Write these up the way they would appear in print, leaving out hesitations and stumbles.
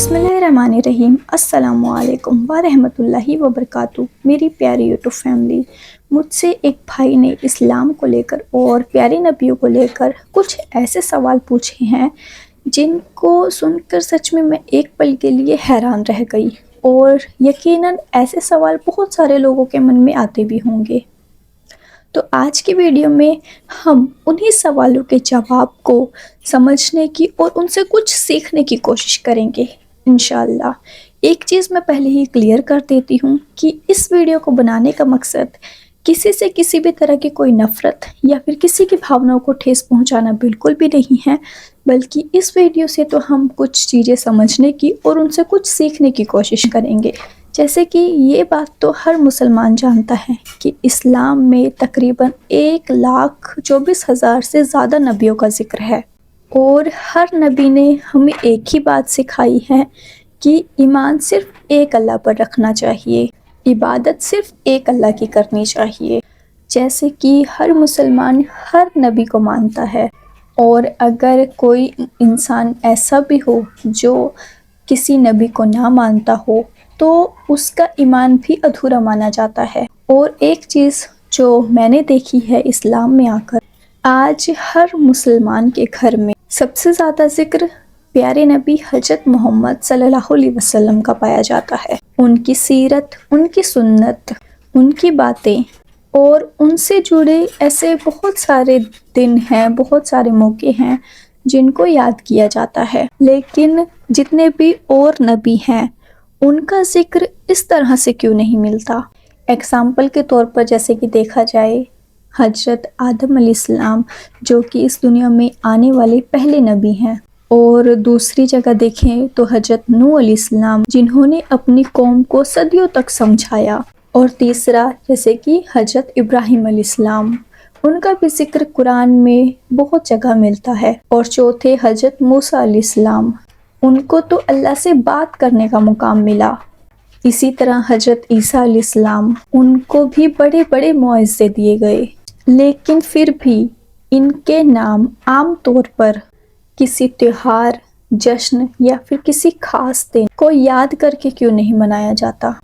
बिस्मिल्लाहिर्रहमानिर्रहीम। अस्सलामुअलैकुम वरहमतुल्लाहि वबरकातुहू। मेरी प्यारी यूट्यूब फैमिली, मुझसे एक भाई ने इस्लाम को लेकर और प्यारे नबियों को लेकर कुछ ऐसे सवाल पूछे हैं जिनको सुनकर सच में मैं एक पल के लिए हैरान रह गई, और यकीनन ऐसे सवाल बहुत सारे लोगों के मन में आते भी होंगे। तो आज की वीडियो में हम उन्हीं सवालों के जवाब को समझने की और उनसे कुछ सीखने की कोशिश करेंगे इंशाअल्लाह। एक चीज़ मैं पहले ही क्लियर कर देती हूँ कि इस वीडियो को बनाने का मकसद किसी से किसी भी तरह की कोई नफ़रत या फिर किसी की भावनाओं को ठेस पहुँचाना बिल्कुल भी नहीं है, बल्कि इस वीडियो से तो हम कुछ चीज़ें समझने की और उनसे कुछ सीखने की कोशिश करेंगे। जैसे कि ये बात तो हर मुसलमान जानता है कि इस्लाम में तकरीबन 1,24,000 से ज़्यादा नबियों का ज़िक्र है, और हर नबी ने हमें एक ही बात सिखाई है कि ईमान सिर्फ एक अल्लाह पर रखना चाहिए, इबादत सिर्फ एक अल्लाह की करनी चाहिए। जैसे कि हर मुसलमान हर नबी को मानता है, और अगर कोई इंसान ऐसा भी हो जो किसी नबी को ना मानता हो तो उसका ईमान भी अधूरा माना जाता है। और एक चीज़ जो मैंने देखी है इस्लाम में आकर, आज हर मुसलमान के घर में सबसे ज़्यादा ज़िक्र प्यारे नबी हज़रत मोहम्मद सल्लल्लाहु अलैहि वसल्लम का पाया जाता है। उनकी सीरत, उनकी सुन्नत, उनकी बातें और उनसे जुड़े ऐसे बहुत सारे दिन हैं, बहुत सारे मौके हैं जिनको याद किया जाता है। लेकिन जितने भी और नबी हैं उनका ज़िक्र इस तरह से क्यों नहीं मिलता। एग्ज़ाम्पल के तौर पर जैसे कि देखा जाए हज़रत आदम अलैहिस्सलाम, जो कि इस दुनिया में आने वाले पहले नबी हैं, और दूसरी जगह देखें तो हज़रत नूह अलैहिस्सलाम, जिन्होंने अपनी कौम को सदियों तक समझाया, और तीसरा जैसे कि हज़रत इब्राहीम अलैहिस्सलाम, उनका भी ज़िक्र कुरान में बहुत जगह मिलता है। और चौथे हज़रत मूसा अलैहिस्सलाम, उनको तो अल्लाह से बात करने का मुकाम मिला। इसी तरह हज़रत ईसा अलैहिस्सलाम, उनको भी बड़े बड़े मुआज़े दिए गए, लेकिन फिर भी इनके नाम आम तौर पर किसी त्योहार, जश्न या फिर किसी खास दिन को याद करके क्यों नहीं मनाया जाता।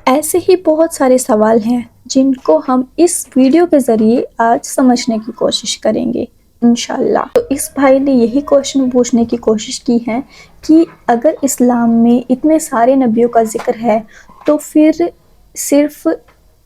ऐसे ही बहुत सारे सवाल हैं जिनको हम इस वीडियो के ज़रिए आज समझने की कोशिश करेंगे इंशाअल्लाह। तो इस भाई ने यही क्वेश्चन पूछने की कोशिश की है कि अगर इस्लाम में इतने सारे नबियों का ज़िक्र है तो फिर सिर्फ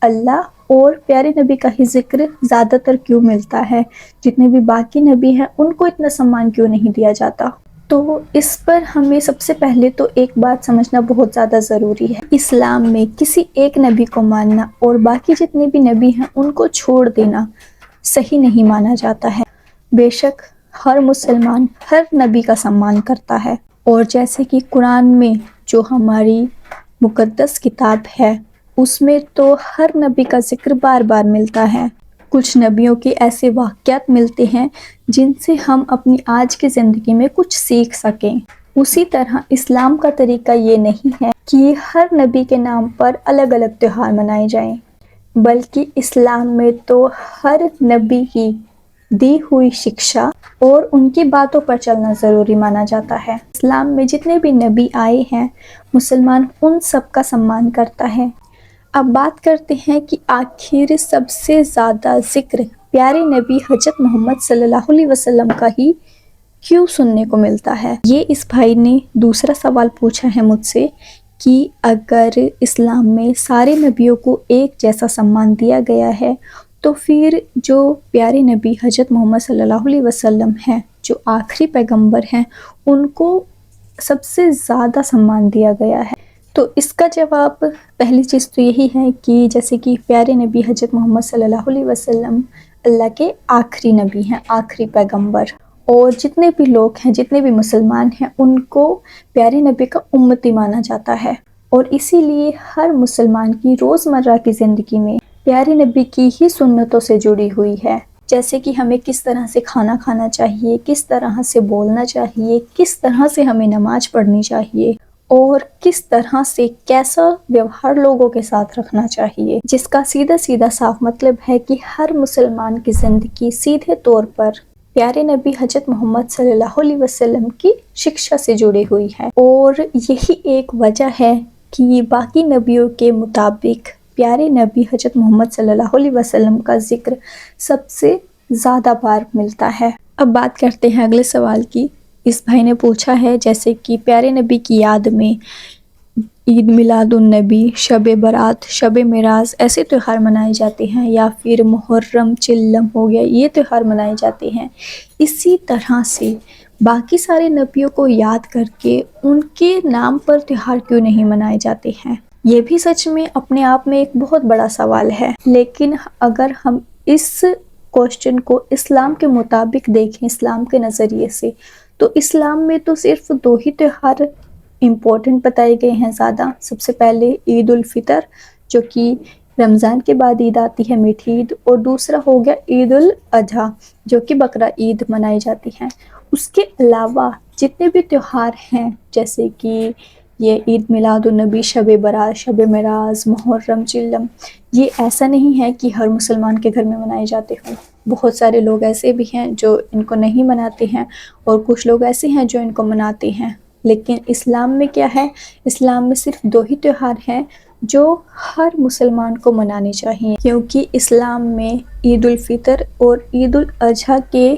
अल्लाह और प्यारे नबी का ही ज़िक्र ज़्यादातर क्यों मिलता है, जितने भी बाकी नबी हैं उनको इतना सम्मान क्यों नहीं दिया जाता। तो इस पर हमें सबसे पहले तो एक बात समझना बहुत ज़्यादा ज़रूरी है। इस्लाम में किसी एक नबी को मानना और बाकी जितने भी नबी हैं उनको छोड़ देना सही नहीं माना जाता है। बेशक हर मुसलमान हर नबी का सम्मान करता है, और जैसे कि कुरान में जो हमारी मुक़द्दस किताब है उसमें तो हर नबी का ज़िक्र बार बार मिलता है। कुछ नबियों के ऐसे वाक़यात मिलते हैं जिनसे हम अपनी आज की ज़िंदगी में कुछ सीख सकें। उसी तरह इस्लाम का तरीका ये नहीं है कि हर नबी के नाम पर अलग अलग त्योहार मनाए जाएं, बल्कि इस्लाम में तो हर नबी की दी हुई शिक्षा और उनकी बातों पर चलना ज़रूरी माना जाता है। इस्लाम में जितने भी नबी आए हैं मुसलमान उन सब का सम्मान करता है। अब बात करते हैं कि आखिर सबसे ज़्यादा ज़िक्र प्यारे नबी हज़रत मोहम्मद सल्लल्लाहु अलैहि वसल्लम का ही क्यों सुनने को मिलता है। ये इस भाई ने दूसरा सवाल पूछा है मुझसे कि अगर इस्लाम में सारे नबियों को एक जैसा सम्मान दिया गया है तो फिर जो प्यारे नबी हज़रत मोहम्मद सल्लल्लाहु अलैहि वसल्लम हैं, जो आखिरी पैगंबर हैं, उनको सबसे ज़्यादा सम्मान दिया गया है। तो इसका जवाब पहली चीज़ तो यही है कि जैसे कि प्यारे नबी हज़रत मोहम्मद सल्लल्लाहु अलैहि वसल्लम अल्लाह के आखिरी नबी हैं, आखिरी पैगंबर, और जितने भी लोग हैं, जितने भी मुसलमान हैं, उनको प्यारे नबी का उम्मती माना जाता है। और इसीलिए हर मुसलमान की रोज़मर्रा की ज़िंदगी में प्यारे नबी की ही सुन्नतों से जुड़ी हुई है। जैसे कि हमें किस तरह से खाना खाना चाहिए, किस तरह से बोलना चाहिए, किस तरह से हमें नमाज पढ़नी चाहिए, और किस तरह से कैसा व्यवहार लोगों के साथ रखना चाहिए, जिसका सीधा सीधा साफ मतलब है कि हर मुसलमान की ज़िंदगी सीधे तौर पर प्यारे नबी हजरत मोहम्मद सल्लल्लाहु अलैहि वसल्लम की शिक्षा से जुड़ी हुई है। और यही एक वजह है कि बाकी नबियों के मुताबिक प्यारे नबी हजरत मोहम्मद सल्लल्लाहु अलैहि वसल्लम का जिक्र सबसे ज़्यादा बार मिलता है। अब बात करते हैं अगले सवाल की। इस भाई ने पूछा है जैसे कि प्यारे नबी की याद में ईद मिलादुन्नबी, शब बारात, शब मेराज ऐसे त्यौहार मनाए जाते हैं, या फिर मुहर्रम, चिल्लम हो गया, ये त्यौहार मनाए जाते हैं। इसी तरह से बाकी सारे नबियों को याद करके उनके नाम पर त्यौहार क्यों नहीं मनाए जाते हैं? ये भी सच में अपने आप में एक बहुत बड़ा सवाल है। लेकिन अगर हम इस क्वेश्चन को इस्लाम के मुताबिक देखें, इस्लाम के नज़रिए से, तो इस्लाम में तो सिर्फ 2 ही त्यौहार इम्पोर्टेंट बताए गए हैं ज़्यादा। सबसे पहले ईद उल फितर, जो कि रमज़ान के बाद ईद आती है, मीठी ईद, और दूसरा हो गया ईद उल अजहा, जो कि बकरा ईद मनाई जाती है। उसके अलावा जितने भी त्यौहार हैं, जैसे कि ये ईद मिलादुन्नबी, शब बारात, शब मेराज, मुहर्रम, चिल्लम, ये ऐसा नहीं है कि हर मुसलमान के घर में मनाए जाते हों। बहुत सारे लोग ऐसे भी हैं जो इनको नहीं मनाते हैं, और कुछ लोग ऐसे हैं जो इनको मनाते हैं। लेकिन इस्लाम में क्या है? इस्लाम में सिर्फ 2 ही त्यौहार हैं जो हर मुसलमान को मनाने चाहिए, क्योंकि इस्लाम में ईद उल फितर और ईद उल अजहा के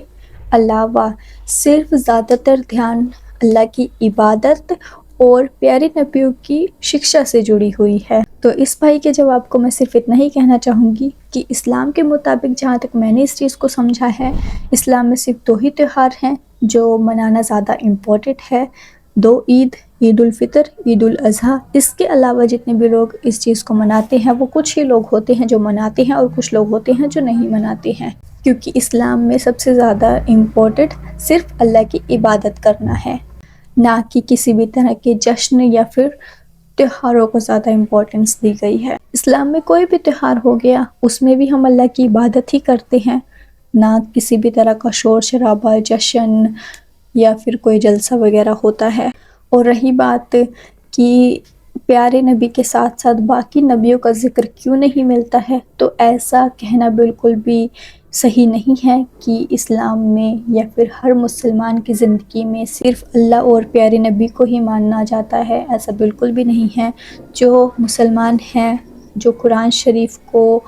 अलावा सिर्फ ज़्यादातर ध्यान अल्लाह की इबादत और प्यारे नबियों की शिक्षा से जुड़ी हुई है। तो इस भाई के जवाब को मैं सिर्फ इतना ही कहना चाहूँगी कि इस्लाम के मुताबिक जहाँ तक मैंने इस चीज़ को समझा है, इस्लाम में सिर्फ 2 ही त्यौहार हैं जो मनाना ज़्यादा इम्पोर्टेंट है। 2 ईद, ईद उल फितर, ईद उल अजहा। इसके अलावा जितने भी लोग इस चीज़ को मनाते हैं वो कुछ ही लोग होते हैं जो मनाते हैं, और कुछ लोग होते हैं जो नहीं मनाते हैं, क्योंकि इस्लाम में सबसे ज़्यादा इम्पोर्टेंट सिर्फ अल्लाह की इबादत करना है, ना कि किसी भी तरह के जश्न या फिर त्योहारों को ज़्यादा इम्पोर्टेंस दी गई है। इस्लाम में कोई भी त्यौहार हो गया, उसमें भी हम अल्लाह की इबादत ही करते हैं, ना किसी भी तरह का शोर शराबा, जश्न या फिर कोई जलसा वगैरह होता है। और रही बात कि प्यारे नबी के साथ साथ बाकी नबियों का जिक्र क्यों नहीं मिलता है, तो ऐसा कहना बिल्कुल भी सही नहीं है कि इस्लाम में या फिर हर मुसलमान की ज़िंदगी में सिर्फ अल्लाह और प्यारे नबी को ही मानना जाता है। ऐसा बिल्कुल भी नहीं है। जो मुसलमान हैं, जो कुरान शरीफ को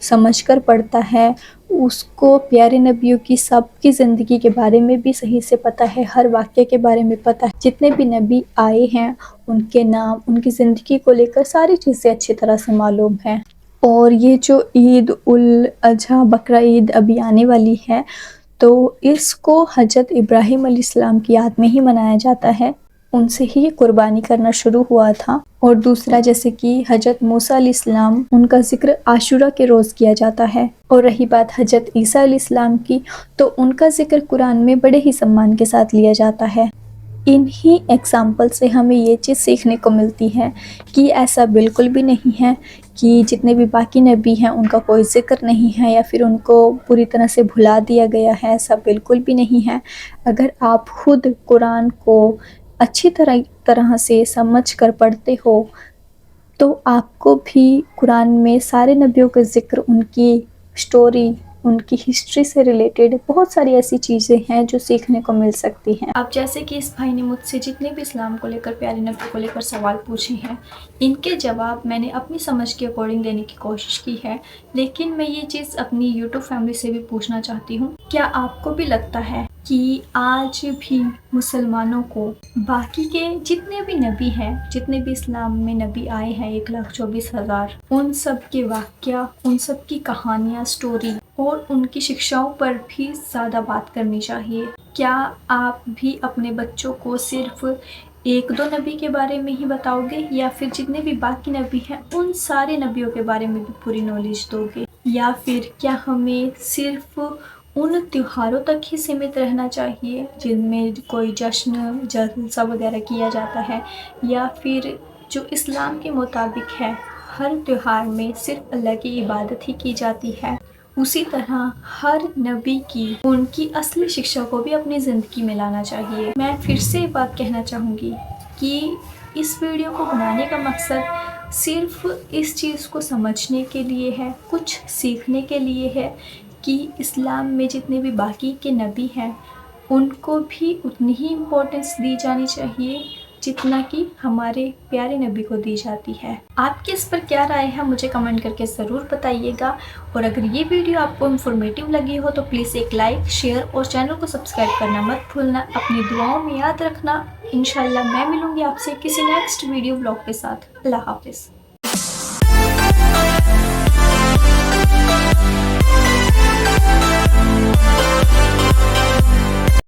समझकर पढ़ता है, उसको प्यारे नबियों की सबकी ज़िंदगी के बारे में भी सही से पता है, हर वाक़ये के बारे में पता है। जितने भी नबी आए हैं उनके नाम, उनकी ज़िंदगी को लेकर सारी चीज़ें अच्छी तरह से मालूम हैं। और ये जो ईद उल अजहा, बकरा ईद अभी आने वाली है, तो इसको हज़रत इब्राहीम अलैहिस्सलाम की याद में ही मनाया जाता है। उनसे ही ये कुर्बानी करना शुरू हुआ था। और दूसरा, जैसे कि हज़रत मूसा अलैहिस्सलाम, उनका ज़िक्र आशूरा के रोज़ किया जाता है। और रही बात हज़रत ईसा अलैहिस्सलाम की, तो उनका ज़िक्र कुरान में बड़े ही सम्मान के साथ लिया जाता है। इन्हीं एग्ज़ाम्पल से हमें ये चीज़ सीखने को मिलती है कि ऐसा बिल्कुल भी नहीं है कि जितने भी बाकी नबी हैं उनका कोई ज़िक्र नहीं है या फिर उनको पूरी तरह से भुला दिया गया है। ऐसा बिल्कुल भी नहीं है। अगर आप खुद कुरान को अच्छी तरह से समझ कर पढ़ते हो, तो आपको भी कुरान में सारे नबियों का ज़िक्र, उनकी स्टोरी, उनकी हिस्ट्री से रिलेटेड बहुत सारी ऐसी चीज़ें हैं जो सीखने को मिल सकती हैं। अब जैसे कि इस भाई ने मुझसे जितने भी इस्लाम को लेकर, प्यारे नबी को लेकर सवाल पूछे हैं, इनके जवाब मैंने अपनी समझ के अकॉर्डिंग देने की कोशिश की है। लेकिन मैं ये चीज़ अपनी यूट्यूब फैमिली से भी पूछना चाहती हूँ, क्या आपको भी लगता है कि आज भी मुसलमानों को बाकी के जितने भी नबी हैं, जितने भी इस्लाम में नबी आए हैं 1,24,000, उन सब के वाक़या, उन सब की कहानियाँ, स्टोरी और उनकी शिक्षाओं पर भी ज़्यादा बात करनी चाहिए? क्या आप भी अपने बच्चों को सिर्फ 1-2 नबी के बारे में ही बताओगे, या फिर जितने भी बाकी नबी हैं उन सारे नबियों के बारे में भी पूरी नॉलेज दोगे? या फिर क्या हमें सिर्फ उन त्योहारों तक ही सीमित रहना चाहिए जिनमें कोई जश्न, जलसा वगैरह किया जाता है, या फिर जो इस्लाम के मुताबिक है हर त्योहार में सिर्फ अल्लाह की इबादत ही की जाती है, उसी तरह हर नबी की उनकी असली शिक्षा को भी अपनी ज़िंदगी में लाना चाहिए? मैं फिर से बात कहना चाहूँगी कि इस वीडियो को बनाने का मकसद सिर्फ इस चीज़ को समझने के लिए है, कुछ सीखने के लिए है کہ اسلام میں جتنے بھی باقی کے نبی ہیں ان کو بھی اتنی ہی امپورٹنس دی جانی چاہیے جتنا کہ ہمارے پیارے نبی کو دی جاتی ہے۔ آپ کی اس پر کیا رائے ہے مجھے کمنٹ کر کے ضرور بتائیے گا، اور اگر یہ ویڈیو آپ کو انفارمیٹیو لگی ہو تو پلیز ایک لائک، شیئر اور چینل کو سبسکرائب کرنا مت بھولنا۔ اپنی دعاؤں میں یاد رکھنا۔ انشاءاللہ میں ملوں گی آپ سے کسی نیکسٹ ویڈیو بلاگ کے ساتھ۔ اللہ حافظ۔